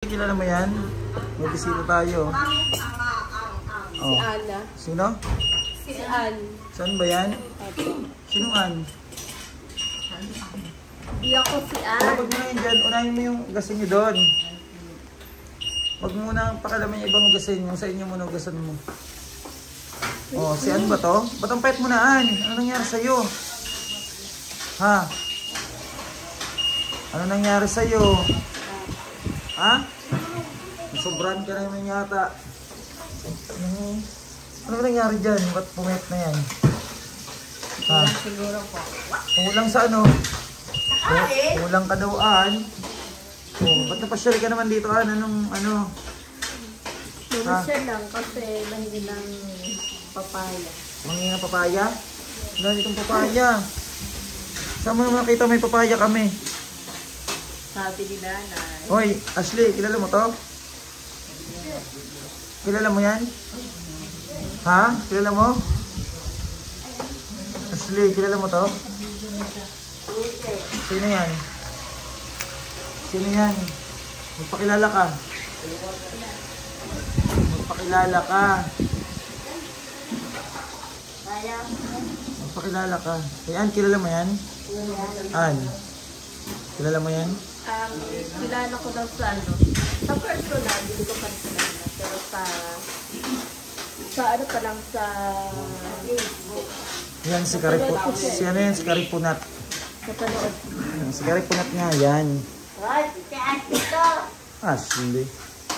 Kilala mo yan? May bisita tayo. Si Ana. Sino? Si Ann. Saan ba yan? Sinong Ann? Di ako si Ann. Huwag mo na yun dyan. Unahin mo yung hugasin nyo doon. Huwag mo na pakalaman yung ibang hugasin. Yung sa inyo muna hugasan mo. Oh, si Ann ba to? Ba't ang payat mo na, Ann? Ano nangyari sa'yo? Ha? Ano nangyari sa'yo? Ha? Sobrang ka naman yata. Ano nangyari dyan? Ba't pumayat na yan? Ha? Siguro po. Kulang sa ano? Kulang ka daw, Ann. Oh, ba't napasyal ka naman dito, Ann? Anong ano? Lumusya lang kasi mahingi ng papaya. Mangingi ng papaya? Wala ditong papaya. Saan mo naman nakita may papaya kami? Sabi ni Nanay. Hoy, Ashley, kilala mo to? Kilala mo yan? Ha? Kilala mo? Ashley, kilala mo to? Sino yan? Sino yan? Magpakilala ka. Magpakilala ka. Magpakilala ka. Hey, Ann, kilala mo yan? Ann, kilala mo yan? Kilala ko daw sa ano. Sa personal, hindi ko personal na. Pero sa ano pa lang sa Facebook. Yan, si Karipunat. Si ano yan? Si Karipunat. Sa panood. Si Karipunat nga, yan. Ay, si Ashley to. Ashley.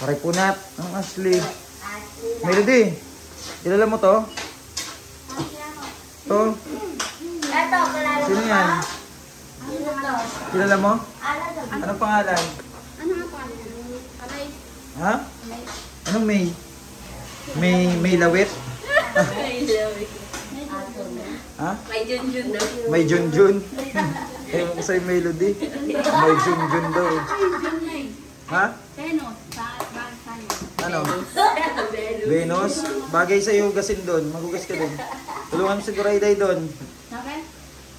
Karipunat. Anong Ashley? Melody, kilala mo to? To? Eto, kilala Sino yan? Sino to? Kilala mo? Ano? Anong pangalan? Ano nga pangalan? Kalay. Ha? Anong May? May Lawit? Ha? May Junjun daw. May Junjun. Eh, mo sa'yo Melody. May Junjun daw. Ha? Ano? Venus? Bagay sa'yo hugasin doon. Maghugas ka doon. Tulungan mo si Durayday doon.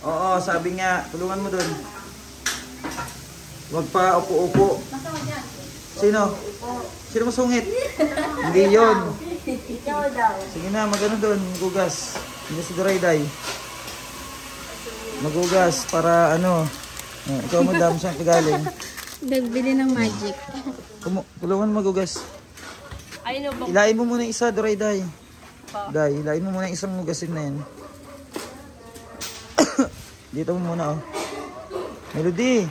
Oo, sabi nga. Tulungan mo doon. Huwag pa upo-upo. Sino? Sino masungit? Hindi yun. Ikaw daw. Sige na, magano doon. Maghugas. Hindi si Durayday. Maghugas para ano. Ikaw madam, saan ka galing? Nagbili ng magic. Tulungan maghugas. Ay, no ba? Ilain mo muna isa, Durayday. Day, ilain mo muna isang hugasin na yan. Dito mo muna, oh. Melody,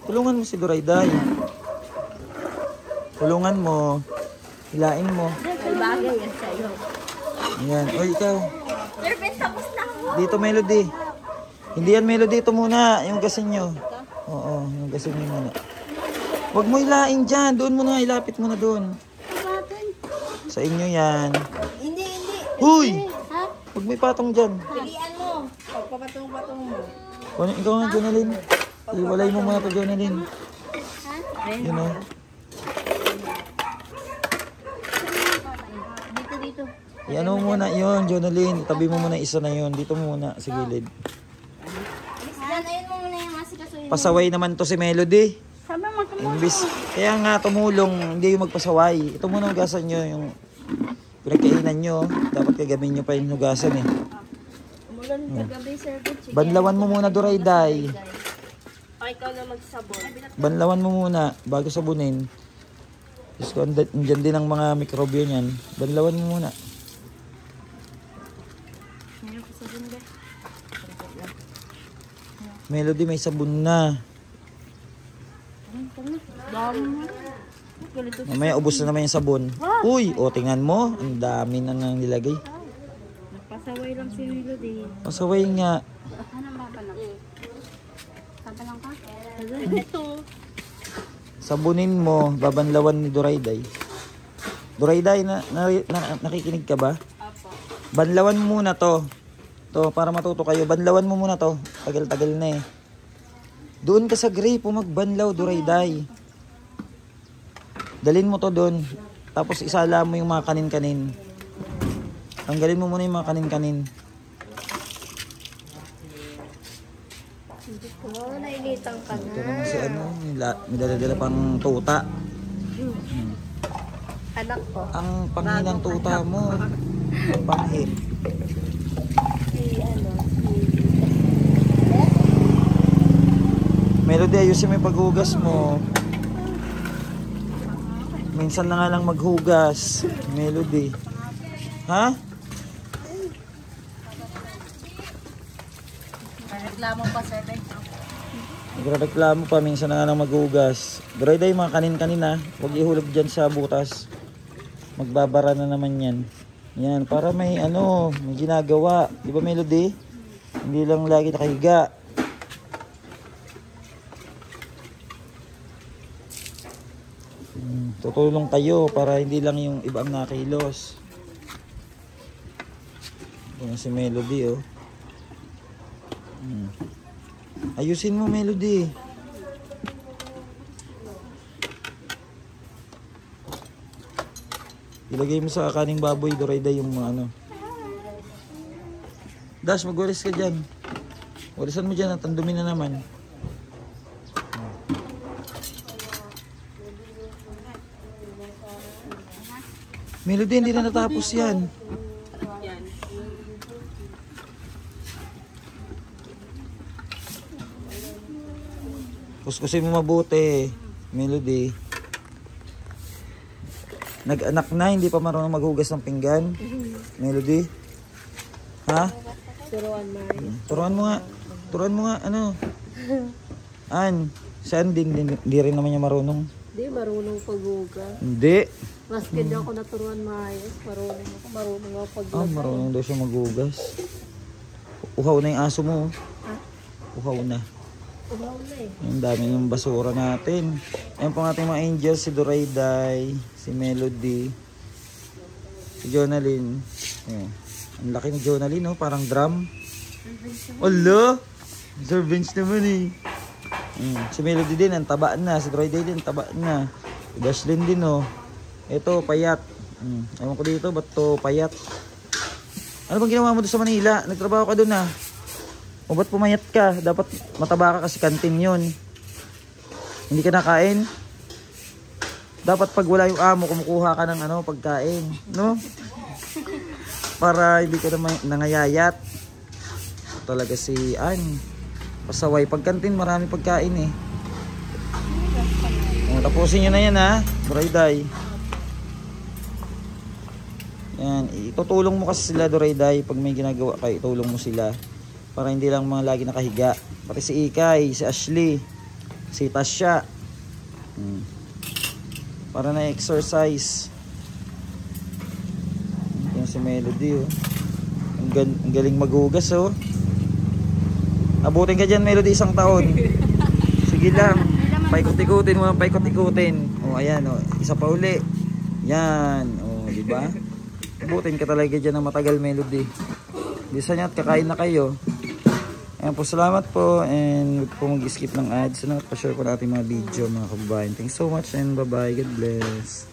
tulungan mo si Durayday. Tulungan mo. Hilain mo. Ay, bagay yan sa'yo. Ayan. O, ikaw. Perfect, tapos na ako. Dito, Melody. Hindi yan, Melody. Ito muna. Yung gasin nyo. Oo, yung gasin nyo muna. Huwag mo hilain dyan. Doon muna. Ilapit mo na doon. Sa inyo yan. Hindi. Huy! Ha? Huwag may patong dyan. Pilian mo. Pagpapatong-patong mo. Ikaw nga, Jonalyn. Iwalay mo muna ito, Jonalyn. Yun o. Dito. Ano muna yun, Jonalyn. Tabi mo muna isa na yun. Dito muna, sa gilid. Ayun mo muna yung asikasuhin. Pasaway naman to si Melody. Sabi mo, Imbis, kaya nga tumulong, hindi yung magpasaway. Ito muna hugasan nyo, yung pinagkainan nyo. Dapat kagamin nyo pa yung hugasan eh. umulan kagabi, Sir Gucci. Banlawan mo muna, Durayday. O, ikaw na magsabon. Banlawan mo muna, bago sabunin. Diyos ko, andyan din ang mga mikrobyo niyan. Banlawan mo muna. Melody, may sabon na. Mamaya ubos na naman yung sabon. Uy, o tingnan mo. Ang dami na nang nilagay. Pasaway lang si Melody. Pasaway nga. Ano ba lang? Tabalang ka? Ito. Sabunin mo, babanlawan ni Durayday. Durayday, nakikinig ka ba? Apo. Banlawan mo muna to. To, para matuto kayo. Banlawan mo muna to. Tagal-tagal na eh. Doon ka sa grape, magbanlaw, Durayday. Dalin mo to doon. Tapos isala mo yung mga kanin-kanin. Tanggalin mo muna yung mga kanin-kanin. Oo, nainitan ka Ito na. naman si ano, may dala-dala pang tuta. Anak ko. Ang panghi ng tuta mo. Panghi. Melody, ayusin mo yung paghugas mo. Minsan na nga lang maghugas. Melody. Ha? Reklamo pa, 7. Nagreklamo pa, minsan na nga lang maghugas. Dry-day mga kanin-kanina. Huwag ihulog dyan sa butas. Magbabara na naman yan. Yan, para may may ginagawa. Di ba, Melody? Hindi lang lagi nakahiga. Tutulong kayo para hindi lang yung ibang nakilos. Yan si Melody, oh. Ayusin mo, Melody. Ilagay mo sa kaning baboy, Dorayda, yung mga Dash, magwalis ka dyan. Walisan mo dyan at tandumin na naman. Melody, hindi na natapos yan. Kuskusin mo mabuti, Melody. Nag-anak na, hindi pa marunong maghugas ng pinggan. Melody? Ha? Turuan mo nga. Turuan mo nga, saan din, hindi rin naman niya marunong. Hindi, marunong paghugas. Hindi. Maski di ako naturuan maayos, marunong ako paglagay. Marunong daw siya maghugas. Uhaw na yung aso mo. Ha? Uhaw na. Uhaw na eh. Yung dami yung basura natin. Ayan po ang ating mga angels, si Dorayday, si Melody, si Jonalyn. Ayan. Ang laki ni Jonalyn, parang drum. Ala! Servants naman eh. Si Melody din, ang tabaan na. Si Dorayday din, tabaan na. Si Dashlyn din, Ito, payat. Ewan ko dito, ba't to payat? Ano bang ginawa mo doon sa Manila? Nagtrabaho ka doon, O ba't pumayat ka? Dapat mataba ka kasi kantin yun. Hindi ka nakain? Dapat pag wala yung amo, kumukuha ka ng pagkain. No? Para hindi ka na nangayayat. Talaga si pasaway. Pag kantin, marami pagkain eh. Tapusin nyo na yan Dorayday. Yan, itutulong mo kasi sila, Dorayday. Pag may ginagawa kayo, itulong mo sila. Para hindi lang mga lagi nakahiga. Pati si Ikay, si Ashley, si Tasha. Para na-exercise. Yan si Melody, Ang galing maghugas, Abutin ka dyan, Melody, 1 taon. Sige lang. Paikot-ikutin mo, paikot-ikutin. Ayan, isa pa uli. Yan, di ba? Abutin ka talaga dyan ng matagal, Melody. Bisa niya at kakain na kayo. Ayan po, salamat po. And huwag po mag-skip ng ads. Pa-share po natin mga video, mga kababayan. Thanks so much and bye-bye. God bless.